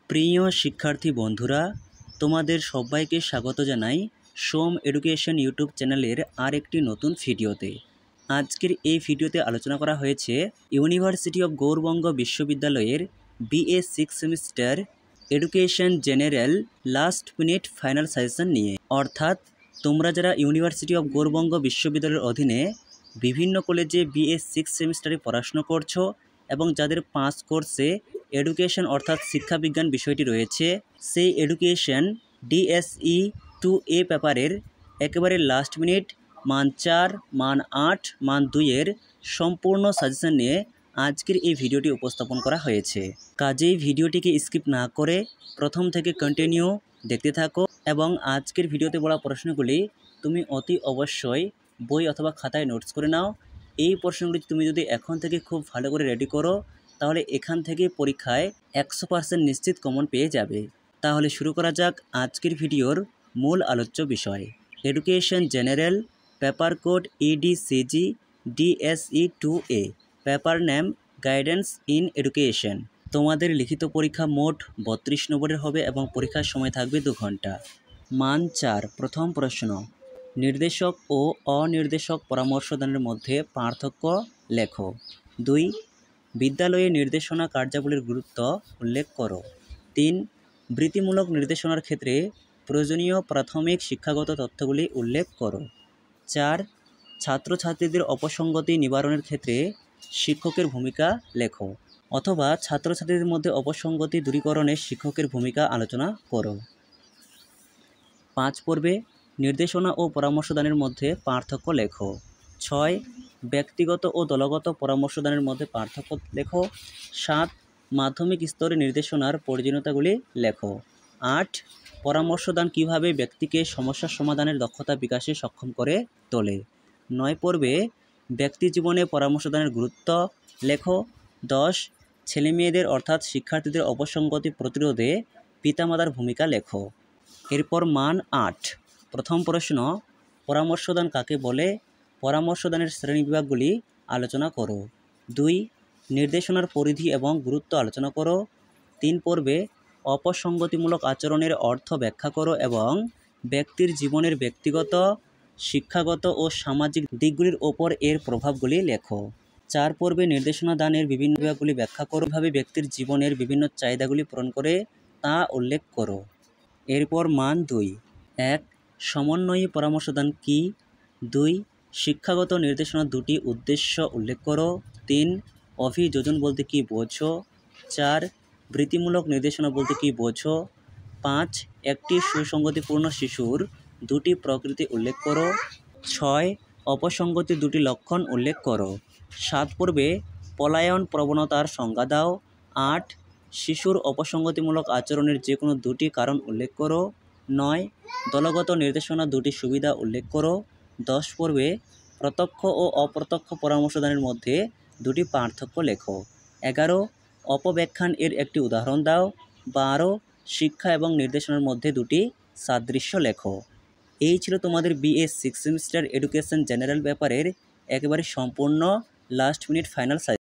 প্রিয় শিক্ষার্থী বন্ধুরা, তোমাদের সবাইকে স্বাগত জানাই সোম এডুকেশন ইউটিউব চ্যানেলের আরেকটি নতুন ভিডিওতে। আজকের এই ভিডিওতে আলোচনা করা হয়েছে ইউনিভার্সিটি অফ গৌড়বঙ্গ বিশ্ববিদ্যালয়ের BA 6 semester education general last minute final suggestion নিয়ে। অর্থাৎ তোমরা যারা ইউনিভার্সিটি অফ গৌড়বঙ্গ বিশ্ববিদ্যালয়ের অধীনে বিভিন্ন কলেজে BA 6 সেমিস্টারে পড়াশুনো করছো এবং যাদের 5 কোর্সে এডুকেশন অর্থাৎ শিক্ষাবিজ্ঞান বিষয়টি রয়েছে, সেই এডুকেশন DSE 2A পেপারের একেবারে লাস্ট মিনিট মান 4, মান 8, মান 2-এর সম্পূর্ণ সাজেশন নিয়ে আজকের এই ভিডিওটি উপস্থাপন করা হয়েছে। কাজেই ভিডিওটিকে স্কিপ না করে প্রথম থেকে কন্টিনিউ দেখতে থাকো এবং আজকের ভিডিওতে বলা প্রশ্নগুলি তুমি অতি অবশ্যই বই অথবা খাতায় নোটস করে নাও। এই প্রশ্নগুলি তুমি যদি এখন থেকে খুব ভালো করে রেডি করো তাহলে এখান থেকে পরীক্ষায় 100% নিশ্চিত কমন পেয়ে যাবে। তাহলে শুরু করা যাক আজকের ভিডিওর মূল আলোচ্য বিষয়, education general, paper code EDCG DSE 2A, paper name guidance in education. তোমাদের লিখিত পরীক্ষা মোট 32 নম্বরের হবে এবং পরীক্ষার সময় থাকবে 2 ঘন্টা। মান 4, প্রথম প্রশ্ন, নির্দেশক ও অনির্দেশক পরামর্শদানের মধ্যে পার্থক্য লেখো। 2, বিদ্যালয়ে নির্দেশনা কার্যাবলীর গুরুত্ব উল্লেখ করো। 3, বৃত্তিমূলক নির্দেশনার ক্ষেত্রে প্রয়োজনীয় প্রাথমিক শিক্ষাগত তথ্যগুলি উল্লেখ করো। 4, ছাত্রছাত্রীদের অপসঙ্গতি নিবারণের ক্ষেত্রে শিক্ষকের ভূমিকা লেখো, অথবা ছাত্রছাত্রীদের মধ্যে অপসঙ্গতি দূরীকরণে শিক্ষকের ভূমিকা আলোচনা করো। 5 পর্বে নির্দেশনা ও পরামর্শদানের মধ্যে পার্থক্য লেখো। 6, ব্যক্তিগত ও দলগত পরামর্শদানের মধ্যে পার্থক্য লেখো। 7, মাধ্যমিক স্তরে নির্দেশনার প্রয়োজনীয়তাগুলি লেখো। 8, পরামর্শদান কিভাবে ব্যক্তিকে সমস্যা সমাধানের দক্ষতা বিকাশে সক্ষম করে তোলে। 9 পর্বে ব্যক্তি জীবনে পরামর্শদানের গুরুত্ব লেখো। 10, ছেলেমেয়েদের অর্থাৎ শিক্ষার্থীদের অপসঙ্গতি প্রতিরোধে পিতামাতার ভূমিকা লেখো। এরপর মান 8, প্রথম প্রশ্ন, পরামর্শদান কাকে বলে? পরামর্শদানের শ্রেণীবিভাগগুলি আলোচনা করো। 2, নির্দেশনার পরিধি এবং গুরুত্ব আলোচনা করো। 3 পর্বে অপসঙ্গতিমূলক আচরণের অর্থ ব্যাখ্যা করো এবং ব্যক্তির জীবনের ব্যক্তিগত, শিক্ষাগত ও সামাজিক দিকগুলির ওপর এর প্রভাবগুলি লেখো। 4 পর্বে নির্দেশনা দানের বিভিন্ন বিভাগগুলি ব্যাখ্যা করো, ভাবে ব্যক্তির জীবনের বিভিন্ন চাহিদাগুলি পূরণ করে তা উল্লেখ করো। এরপর মান 2, 1, সমন্বয়ী পরামর্শদান কি? 2, শিক্ষাগত নির্দেশনার 2টি উদ্দেশ্য উল্লেখ করো। 3, অভিযোজন বলতে কি বোঝো? 4, বৃত্তিমূলক নির্দেশনা বলতে কি বোঝো? 5, একটি সুসংগতিপূর্ণ শিশুর 2টি প্রকৃতি উল্লেখ করো। 6, অপসঙ্গতির 2টি লক্ষণ উল্লেখ করো। 7 পর্বে পলায়ন প্রবণতার সংজ্ঞা দাও। 8, শিশুর অপসঙ্গতিমূলক আচরণের যে কোনো 2টি কারণ উল্লেখ করো। 9, দলগত নির্দেশনা 2টি সুবিধা উল্লেখ করো। 10 পর্বে প্রত্যক্ষ ও অপ্রত্যক্ষ পরামর্শদানের মধ্যে 2টি পার্থক্য লেখো। 11, অপব্যাখ্যান এর একটি উদাহরণ দাও। 12, শিক্ষা এবং নির্দেশনার মধ্যে 2টি সাদৃশ্য লেখো। এই ছিল তোমাদের BA 6 সেমিস্টার এডুকেশন জেনারেল পেপারের একেবারে সম্পূর্ণ লাস্ট মিনিট ফাইনাল সাজেশন।